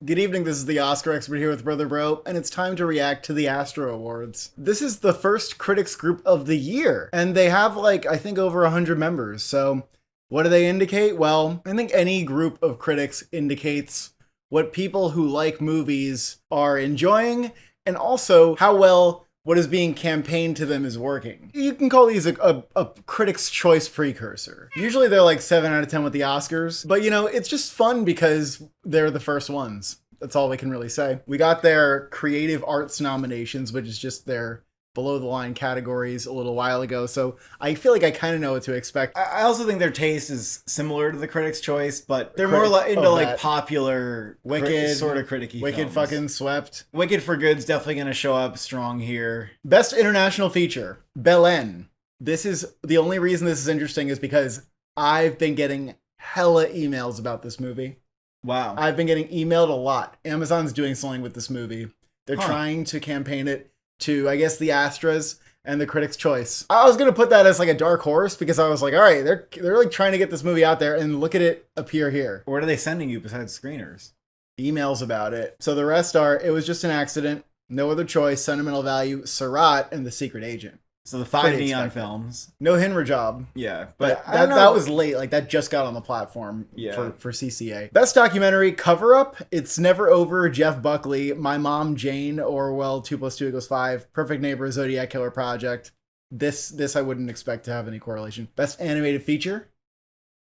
Good evening, this is the Oscar expert here with Brother Bro, and it's time to react to the Astra Awards. This is the first critics group of the year, and they have I think over 100 members, so what do they indicate? Well, I think any group of critics indicates what people who like movies are enjoying, and also how well what is being campaigned to them is working. You can call these a critic's choice precursor. Usually they're like 7 out of 10 with the Oscars, but it's just fun because they're the first ones. That's all we can really say. We got their creative arts nominations, which is just their below the line categories a little while ago. So I feel like I kind of know what to expect. I also think their taste is similar to the Critics' Choice, but they're more into popular, Wicked, sort of criticky Wicked films. fucking swept. Wicked for Good's definitely going to show up strong here. Best international feature, Belen. This is the only reason this is interesting is because I've been getting hella emails about this movie. Wow. I've been getting emailed a lot. Amazon's doing something with this movie. They're trying to campaign it to, I guess, the Astras and the Critics' Choice. I was going to put that as like a dark horse because I was like, all right, they're like trying to get this movie out there, and look at it appear here. What are they sending you besides screeners? Emails about it. So the rest are, it was just an accident, no other choice, sentimental value, Surat, and The Secret Agent. So the 5 Neon films. No Hinra Job. Yeah. But that was late. Like, that just got on the platform for CCA. Best documentary, Cover Up, It's Never Over, Jeff Buckley, My Mom, Jane, Orwell, 2 + 2 = 5, Perfect Neighbor, Zodiac Killer Project. This I wouldn't expect to have any correlation. Best animated feature,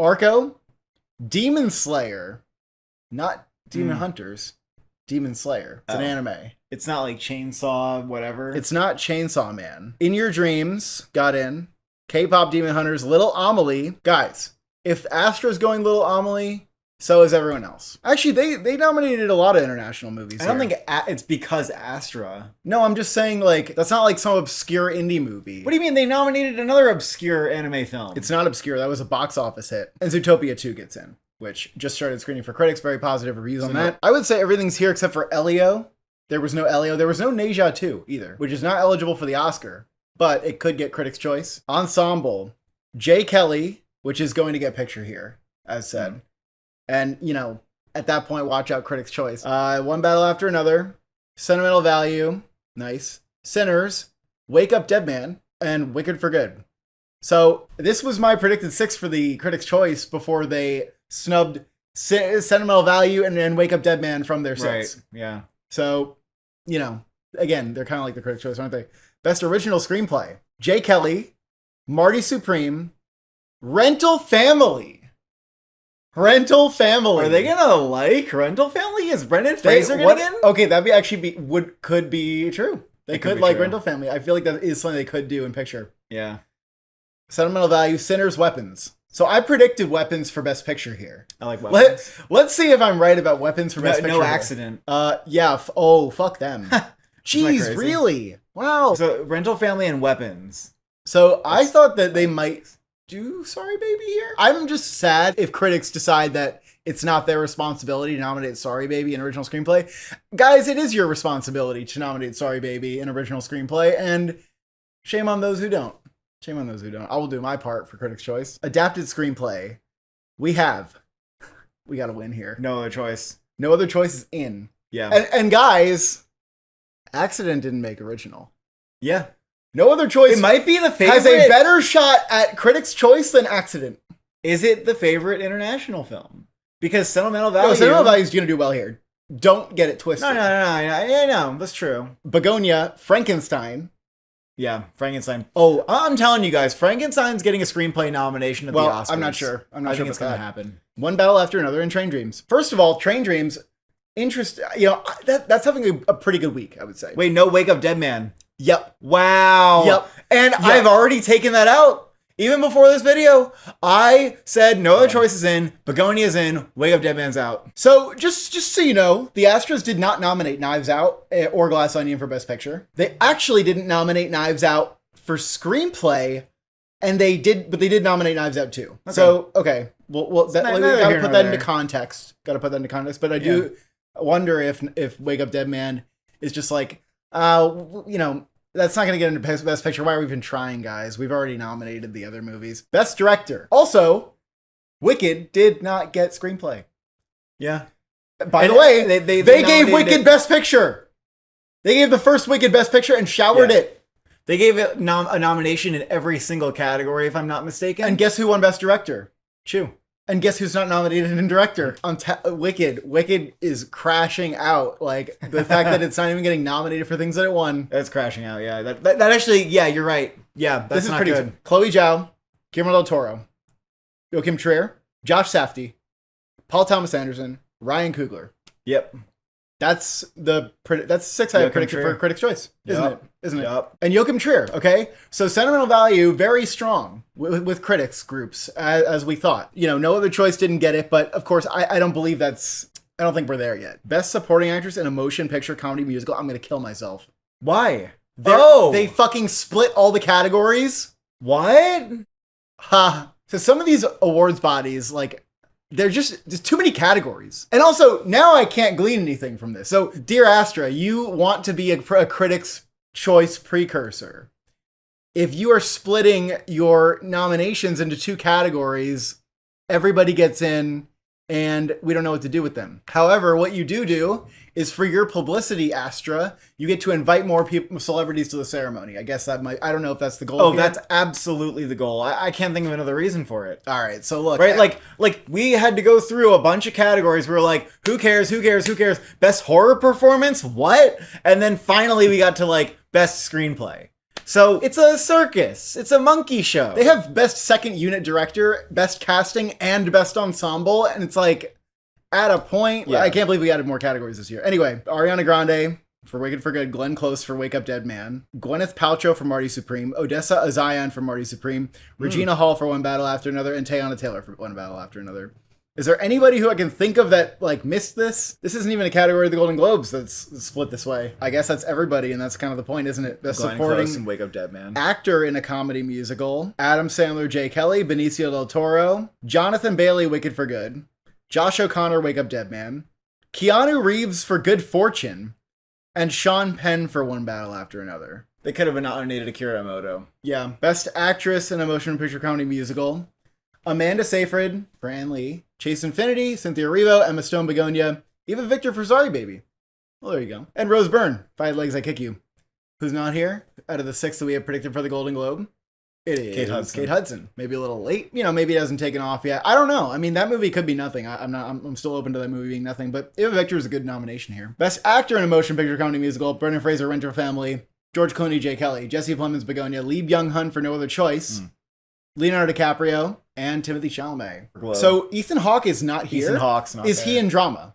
Arco, Demon Slayer, not Demon Hunters, Demon Slayer. It's an anime. It's not like Chainsaw, whatever. It's not Chainsaw Man. In Your Dreams got in. K-Pop Demon Hunters, Little Amelie. Guys, if Astra's going Little Amelie, so is everyone else. Actually, they nominated a lot of international movies. I don't think it's because Astra. No, I'm just saying, like, that's not like some obscure indie movie. What do you mean? They nominated another obscure anime film. It's not obscure. That was a box office hit. And Zootopia 2 gets in, which just started screening for critics. Very positive reviews on that. I would say everything's here except for Elio. There was no Elio. There was no Neja 2 either, which is not eligible for the Oscar, but it could get Critics' Choice. Ensemble, Jay Kelly, which is going to get picture here, as said. And, at that point, watch out, Critics' Choice. One Battle After Another, Sentimental Value, nice. Sinners, Wake Up Dead Man, and Wicked for Good. So this was my predicted 6 for the Critics' Choice before they snubbed Sentimental Value and Wake Up Dead Man from their 6. Right, yeah. So, again, they're kind of like the Critics' Choice, aren't they? Best Original Screenplay, Jay Kelly, Marty Supreme, Rental Family. Rental Family. Are they gonna like Rental Family? Is Brendan Fraser gonna get in? Okay, could be true. They could like Rental Family. I feel like that is something they could do in picture. Yeah. Sentimental Value, Sinners, Weapons. So I predicted Weapons for Best Picture here. I like Weapons. Let's see if I'm right about Weapons for Best Picture. No Accident. Yeah. Fuck them. Jeez, really? Wow. So Rental Family and Weapons. So I thought that they might do Sorry Baby here. I'm just sad if critics decide that it's not their responsibility to nominate Sorry Baby in original screenplay. Guys, it is your responsibility to nominate Sorry Baby in original screenplay, and shame on those who don't. Shame on those who don't. I will do my part for Critics' Choice. Adapted screenplay. We got to win here. No other choice. No Other Choice is in. Yeah. And guys, Accident didn't make original. Yeah. No Other Choice. It might be the favorite. Has a better shot at Critics' Choice than Accident. Is it the favorite international film? Because Sentimental Value. No, Sentimental Value is going to do well here. Don't get it twisted. No. That's true. Begonia, Frankenstein. Yeah, Frankenstein. Oh, I'm telling you guys, Frankenstein's getting a screenplay nomination at the Oscars. I'm not sure. I think it's going to happen. One Battle After Another and Train Dreams. First of all, Train Dreams, that's having a pretty good week, I would say. Wait, no Wake Up Dead Man. Yep. Wow. Yep. And I've already taken that out. Even before this video, I said No Other Choice is in, Begonia's in, Wake Up Dead Man's out. So just so you know, the Astros did not nominate Knives Out or Glass Onion for Best Picture. They actually didn't nominate Knives Out for screenplay, but they did nominate Knives Out too. Okay. So okay, well, we gotta put that into context. But I do wonder if Wake Up Dead Man is just like, that's not going to get into Best Picture. Why are we even trying, guys? We've already nominated the other movies. Best Director. Also, Wicked did not get screenplay. Yeah. By the way, they gave Wicked Best Picture. They gave the first Wicked Best Picture and showered it. They gave it a nomination in every single category, if I'm not mistaken. And guess who won Best Director? Chew. And guess who's not nominated in Director? Wicked is crashing out. Like, the fact that it's not even getting nominated for things that it won. That's crashing out, yeah. That actually, yeah, you're right. Yeah, that's not good. Chloe Zhao, Guillermo del Toro, Joachim Trier, Josh Safdie, Paul Thomas Anderson, Ryan Coogler. Yep. That's 6 I have predicted for Critics' Choice, isn't it? Yep. And Joachim Trier, okay? So sentimental value, very strong with critics groups, as we thought. You know, no other choice didn't get it, but of course, I don't believe I don't think we're there yet. Best supporting actress in a motion picture comedy musical, I'm gonna kill myself. Why? They fucking split all the categories? What? Ha. So some of these awards bodies, like, there's too many categories. And also, now I can't glean anything from this. So, dear Astra, you want to be a Critics' Choice precursor. If you are splitting your nominations into 2 categories, everybody gets in, and we don't know what to do with them. However, what you do is for your publicity, Astra, you get to invite more celebrities to the ceremony. I guess I don't know if that's the goal. Oh, that's absolutely the goal. I can't think of another reason for it. All right, so look. Right, like we had to go through a bunch of categories. We were like, who cares? Best horror performance? What? And then finally we got to like best screenplay. So it's a circus. It's a monkey show. They have best second unit director, best casting, and best ensemble. And it's like, at a point, I can't believe we added more categories this year. Anyway, Ariana Grande for Wicked for Good, Glenn Close for Wake Up Dead Man, Gwyneth Paltrow for Marty Supreme, Odessa Azion for Marty Supreme, Regina Hall for One Battle After Another, and Teyana Taylor for One Battle After Another. Is there anybody who I can think of that like missed this? This isn't even a category of the Golden Globes that's split this way. I guess that's everybody, and that's kind of the point, isn't it? Best supporting and Wake Up Dead Man actor in a comedy musical: Adam Sandler, Jay Kelly, Benicio del Toro, Jonathan Bailey, Wicked for Good, Josh O'Connor, Wake Up Dead Man, Keanu Reeves for Good Fortune, and Sean Penn for One Battle After Another. They could have nominated Akira Emoto. Yeah, best actress in a motion picture comedy musical: Amanda Seyfried for Ann Lee, Chase Infinity, Cynthia Erivo, Emma Stone Begonia, Eva Victor for Sorry Baby. Well, there you go. And Rose Byrne, Five Legs I Kick You. Who's not here out of the 6 that we have predicted for the Golden Globe? It is Kate Hudson. Maybe a little late. You know, maybe it hasn't taken off yet. I don't know. I mean, that movie could be nothing. I'm still open to that movie being nothing. But Eva Victor is a good nomination here. Best actor in a motion picture comedy musical: Brendan Fraser, Rent a Family, George Clooney, Jay Kelly, Jesse Plemons, Begonia, Lee Byung-hun for No Other Choice, Leonardo DiCaprio, and Timothée Chalamet. So Ethan Hawke is not here. Ethan Hawke's not Is there. he in drama?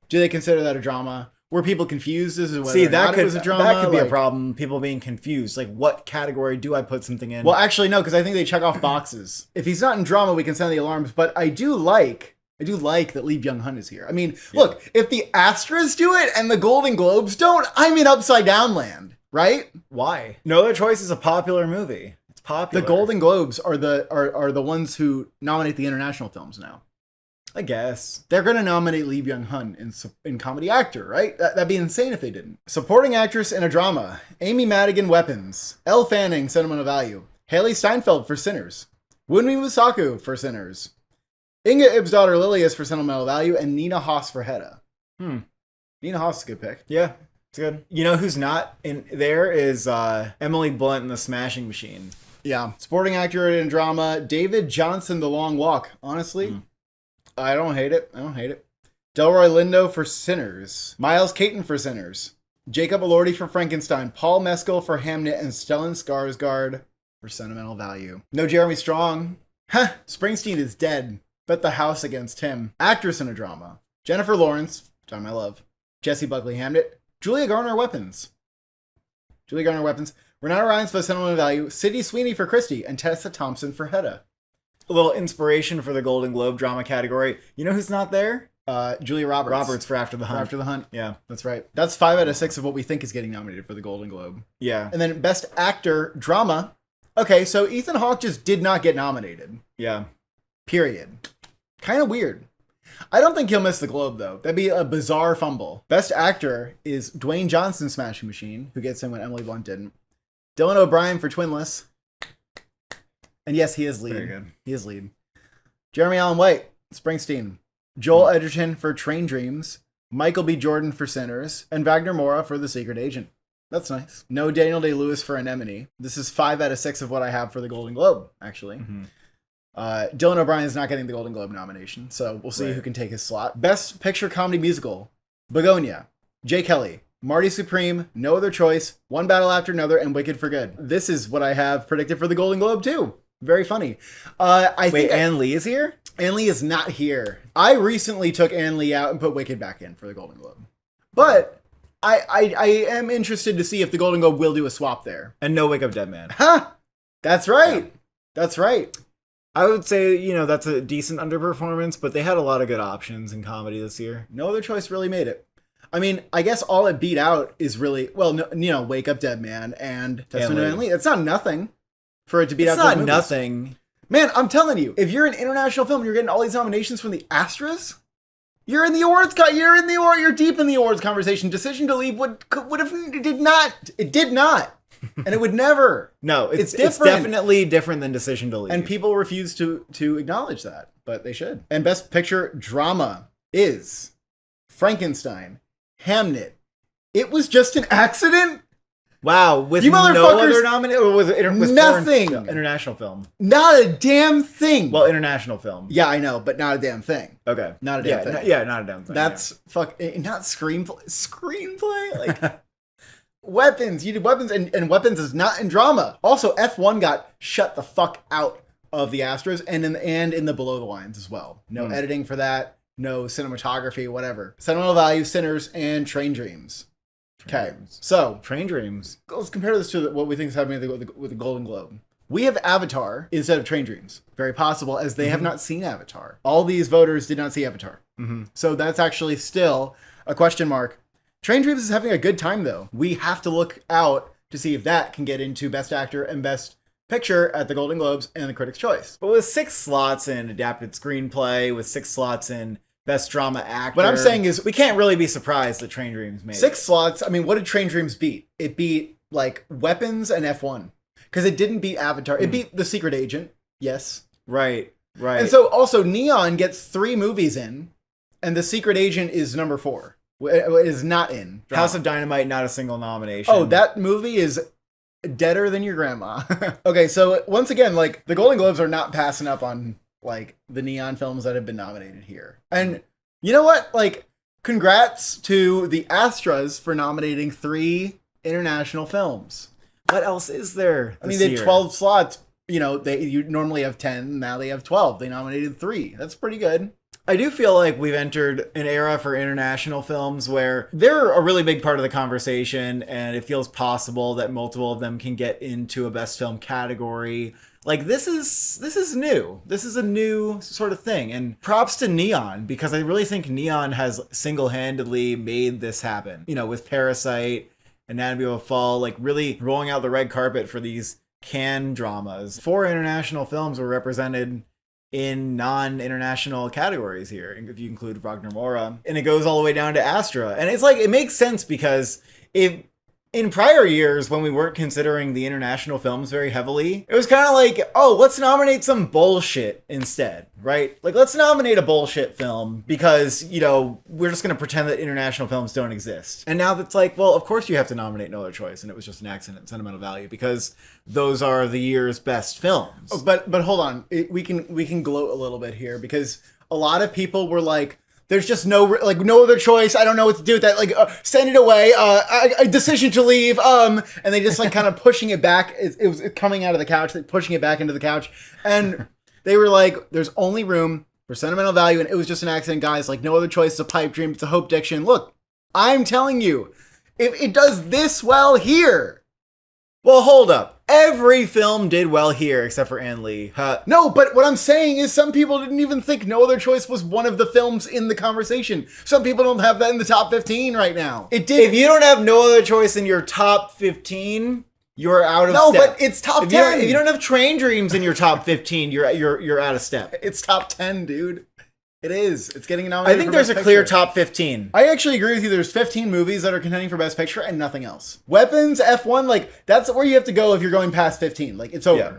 Do they consider that a drama? Were people confused as to whether See, or not it was a drama? That could be a problem. People being confused. Like, what category do I put something in? Well, actually, no, because I think they check off boxes. If he's not in drama, we can sound the alarms. But I do like that Lee Byung-hun is here. I mean, look, if the Astras do it and the Golden Globes don't, I'm in upside down land, right? Why? No Other Choice is a popular movie. It's popular. The Golden Globes are the ones who nominate the international films now. I guess. They're going to nominate Lee Byung-hun in comedy actor, right? That'd be insane if they didn't. Supporting actress in a drama: Amy Madigan, Weapons, Elle Fanning, Sentimental Value, Haley Steinfeld for Sinners, Wunmi Musaku for Sinners, Inga Ibsdottir Lilius for Sentimental Value, and Nina Hoss for Hedda. Nina Hoss is a good pick. Yeah, it's good. You know who's not in there is Emily Blunt in The Smashing Machine. Yeah. Supporting actor in drama: David Johnson, The Long Walk. Honestly, I don't hate it. Delroy Lindo for Sinners, Miles Caton for Sinners, Jacob Elordi for Frankenstein, Paul Mescal for Hamnet, and Stellan Skarsgård for Sentimental Value. No Jeremy Strong. Springsteen is dead. Bet the house against him. Actress in a drama: Jennifer Lawrence, time I love, Jessie Buckley Hamnet, Julia Garner Weapons, Renata Rhymes for Sentimental Value, Sydney Sweeney for Christie, and Tessa Thompson for Hedda. A little inspiration for the Golden Globe drama category. You know who's not there? Julia Roberts. Roberts for After the Hunt. After the Hunt. Yeah. That's right. That's 5 out of 6 of what we think is getting nominated for the Golden Globe. Yeah. And then Best Actor Drama. Okay, so Ethan Hawke just did not get nominated. Yeah. Period. Kind of weird. I don't think he'll miss the Globe, though. That'd be a bizarre fumble. Best Actor is Dwayne Johnson, Smashing Machine, who gets in when Emily Blunt didn't. Dylan O'Brien for Twinless. And yes, he is lead. Very good. He is lead. Jeremy Allen White, Springsteen. Joel Edgerton for Train Dreams. Michael B. Jordan for Sinners, and Wagner Moura for The Secret Agent. That's nice. No Daniel Day-Lewis for Anemone. This is 5 out of 6 of what I have for the Golden Globe, actually. Mm-hmm. Dylan O'Brien's not getting the Golden Globe nomination, so we'll see who can take his slot. Best Picture Comedy Musical, Begonia, Jay Kelly, Marty Supreme, No Other Choice, One Battle After Another, and Wicked for Good. This is what I have predicted for the Golden Globe, too. Very funny. I think Ann Lee is here? Ann Lee is not here. I recently took Ann Lee out and put Wicked back in for the Golden Globe. But I am interested to see if the Golden Globe will do a swap there. And no Wake Up Dead Man. Huh! That's right. Yeah. That's right. I would say, that's a decent underperformance, but they had a lot of good options in comedy this year. No Other Choice really made it. I mean, I guess all it beat out is really, Wake Up Dead Man and Testament of Ann Lee. It's not nothing for it to beat out those movies. It's not nothing. Man, I'm telling you, if you're an international film and you're getting all these nominations from the Astras, you're in the awards. You're deep in the awards conversation. Decision to Leave would have did not. And it would never. No, it's definitely different than Decision to Leave. And people refuse to acknowledge that, but they should. And Best Picture Drama is Frankenstein, Hamnet. It Was Just an Accident? Wow, with you no other nomination, or with nothing. International film. Not a damn thing. Well, international film. Yeah, I know, but not a damn thing. Okay. Not a damn thing. Not a damn thing. That's not screenplay. Screenplay? Like Weapons. You did Weapons, and Weapons is not in drama. Also, F1 got shut the fuck out of the Astros and in the Below the Lines as well. No editing for that. No cinematography, whatever. Sentimental Value, Sinners, and Train Dreams. Okay, so Train Dreams. Let's compare this to what we think is happening with the Golden Globe. We have Avatar instead of Train Dreams. Very possible, as they have not seen Avatar. All these voters did not see Avatar. Mm-hmm. So that's actually still a question mark. Train Dreams is having a good time, though. We have to look out to see if that can get into Best Actor and Best Picture at the Golden Globes and the Critics' Choice. But with 6 slots in Adapted Screenplay, with 6 slots in Best Drama Actor. What I'm saying is, we can't really be surprised that Train Dreams made 6 slots. I mean, what did Train Dreams beat? It beat, Weapons and F1. Because it didn't beat Avatar. It beat The Secret Agent. Yes. Right. And so, also, Neon gets 3 movies in, and The Secret Agent is number 4. It is not in drama. House of Dynamite, not a single nomination. Oh, that movie is deader than your grandma. Okay, so, once again, the Golden Globes are not passing up on the Neon films that have been nominated here. And you know what? Congrats to the Astras for nominating 3 international films. What else is there? I mean, they had 12 slots. You normally have 10. Now they have 12. They nominated 3. That's pretty good. I do feel like we've entered an era for international films where they're a really big part of the conversation, and it feels possible that multiple of them can get into a best film category. This is new. This is a new sort of thing. And props to Neon, because I really think Neon has single-handedly made this happen. With Parasite, Anatomy of a Fall, really rolling out the red carpet for these Cannes dramas. 4 international films were represented in non-international categories here, if you include Wagner Moura. And it goes all the way down to Astra. And it's it makes sense, because in prior years, when we weren't considering the international films very heavily, it was kind of let's nominate some bullshit instead, right? Let's nominate a bullshit film because, we're just going to pretend that international films don't exist. And now that's well, of course you have to nominate No Other Choice, and It Was Just an Accident, Sentimental Value, because those are the year's best films. Oh, but hold on. We can gloat a little bit here, because a lot of people were there's just no other choice. I don't know what to do with that. Send it away. A Decision to Leave. And they just kind of pushing it back. It was coming out of the couch, pushing it back into the couch. And they were there's only room for Sentimental Value, and It Was Just an Accident, guys. No Other Choice. It's a pipe dream. It's a hope diction. Look, I'm telling you, if it does this well here. Well, hold up. Every film did well here except for Ann Lee. No, but what I'm saying is some people didn't even think No Other Choice was one of the films in the conversation. Some people don't have that in the top 15 right now. It did. If you don't have No Other Choice in your top 15, you're out of step. No, but it's top 10. If you don't have Train Dreams in your top 15, you're out of step. It's top 10, dude. It is. It's getting nominated. I think there's a clear top 15. I actually agree with you. There's 15 movies that are contending for Best Picture and nothing else. Weapons, F1, that's where you have to go if you're going past 15. It's over. Yeah.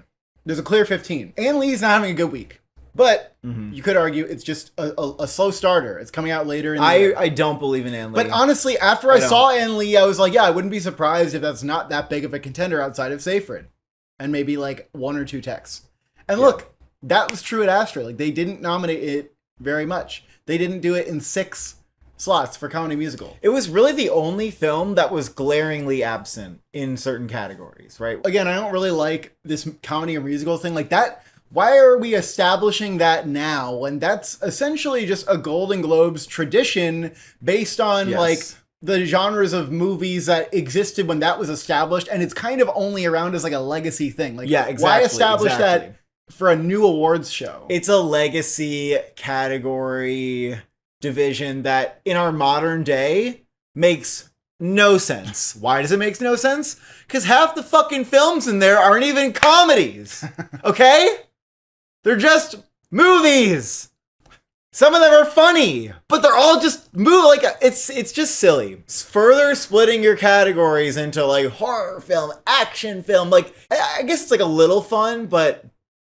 There's a clear 15. Ann Lee's not having a good week. But you could argue it's just a slow starter. It's coming out later in the year. I don't believe in An Lee. But honestly, after I saw An Lee, I was like, yeah, I wouldn't be surprised if that's not that big of a contender outside of Seyfried. And maybe like 1 or 2 techs. And look, that was true at Astra. Like, they didn't nominate it very much. They didn't do it in 6 slots for comedy musical. It was really the only film that was glaringly absent in certain categories, right? Again, I don't really like this comedy or musical thing like that. Why are we establishing that now when that's essentially just a Golden Globes tradition based on like the genres of movies that existed when that was established, and it's kind of only around as like a legacy thing. Like, why establish that for a new awards show? It's a legacy category division that in our modern day makes no sense. Why does it make no sense? Because half the fucking films in there aren't even comedies. Okay? They're just movies. Some of them are funny, but they're all just like it's just silly. It's further splitting your categories into like horror film, action film. Like, I guess it's like a little fun, but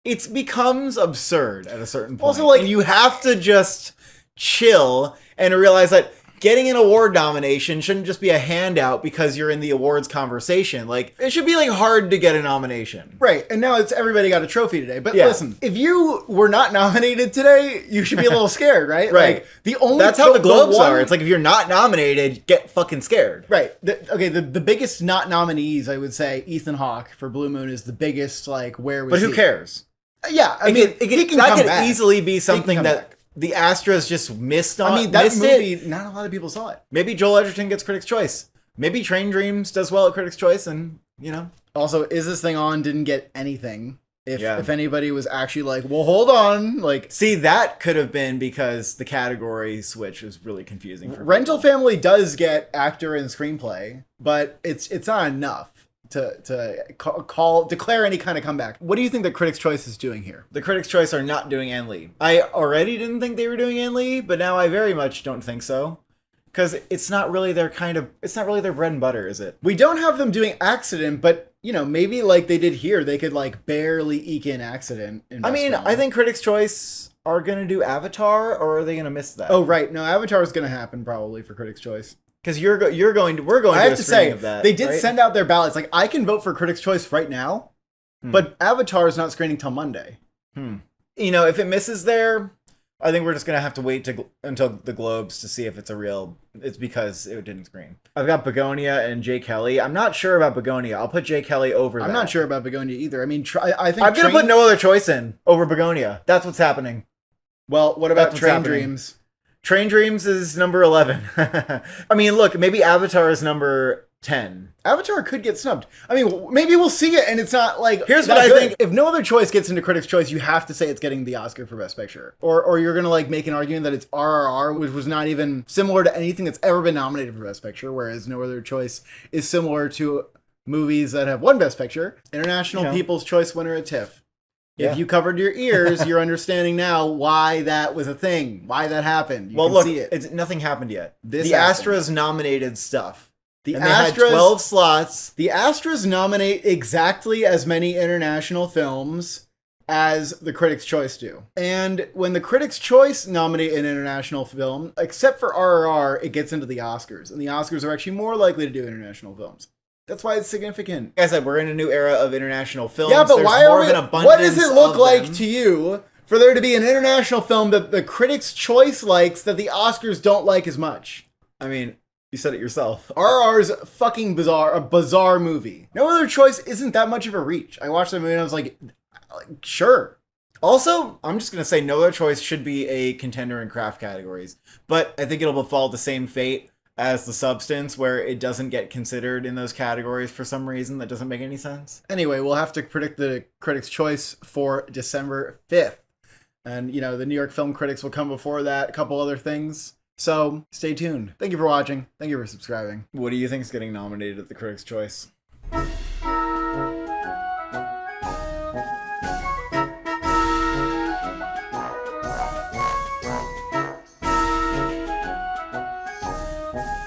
it becomes absurd at a certain point. Also, like, and you have to just chill and realize that getting an award nomination shouldn't just be a handout because you're in the awards conversation. Like, it should be like hard to get a nomination. Right. And now it's everybody got a trophy today. But listen, if you were not nominated today, you should be a little scared, right? Right. Like, that's how the Globes are. It's like, if you're not nominated, get fucking scared. Right. The biggest not nominees, I would say, Ethan Hawke for Blue Moon is the biggest, like, where we But who cares? Yeah. I mean, that could easily be something that the Astros just missed on. I mean, that movie, not a lot of people saw it. Maybe Joel Edgerton gets Critics' Choice. Maybe Train Dreams does well at Critics' Choice, and, you know. Also, Is This Thing On didn't get anything. If anybody was actually like, well, hold on. Like, see, that could have been because the category switch was really confusing for Rental Family does get actor and screenplay, but it's not enough to declare any kind of comeback. What do you think that Critics' Choice is doing here? The Critics' Choice are not doing An Lee. I already didn't think they were doing An Lee, but now I very much don't think so. Because it's not really their bread and butter, is it? We don't have them doing Accident, but, you know, maybe like they did here, they could like barely eke in Accident. I mean, I think Critics' Choice are going to do Avatar, or are they going to miss that? Oh, right. No, Avatar is going to happen probably for Critics' Choice. Because we're going to I have to say, of that, they did send out their ballots. Like, I can vote for Critics' Choice right now, but Avatar is not screening till Monday. You know, if it misses there, I think we're just going to have to wait until the Globes to see if it's because it didn't screen. I've got Begonia and Jay Kelly. I'm not sure about Begonia. I'll put Jay Kelly over that. I'm not sure about Begonia either. I mean, I think I'm going to put No Other Choice in over Begonia. That's what's happening. Well, what about Train Dreams? Train Dreams is number 11. I mean, look, maybe Avatar is number 10. Avatar could get snubbed. I mean, maybe we'll see it and it's not like... Here's what I think. If No Other Choice gets into Critics' Choice, you have to say it's getting the Oscar for Best Picture. Or you're going to like make an argument that it's RRR, which was not even similar to anything that's ever been nominated for Best Picture, whereas No Other Choice is similar to movies that have won Best Picture. International People's Choice winner at TIFF. If you covered your ears, you're understanding now why that was a thing, why that happened. You can see it. Nothing happened yet. The happened. Astros nominated stuff. They had 12 slots. The Astros nominate exactly as many international films as the Critics' Choice do. And when the Critics' Choice nominate an international film, except for RRR, it gets into the Oscars. And the Oscars are actually more likely to do international films. That's why it's significant. Like I said, we're in a new era of international films. Yeah, but what does it look like them. to you for there to be an international film that the Critics' Choice likes that the Oscars don't like as much? I mean, you said it yourself. RRR's fucking bizarre, a bizarre movie. No Other Choice isn't that much of a reach. I watched the movie and I was like, sure. Also, I'm just going to say No Other Choice should be a contender in craft categories. But I think it'll befall the same fate as The Substance, where it doesn't get considered in those categories for some reason that doesn't make any sense. Anyway, we'll have to predict the Critics' Choice for December 5th. And, you know, the New York Film Critics will come before that, a couple other things. So, stay tuned. Thank you for watching. Thank you for subscribing. What do you think is getting nominated at the Critics' Choice?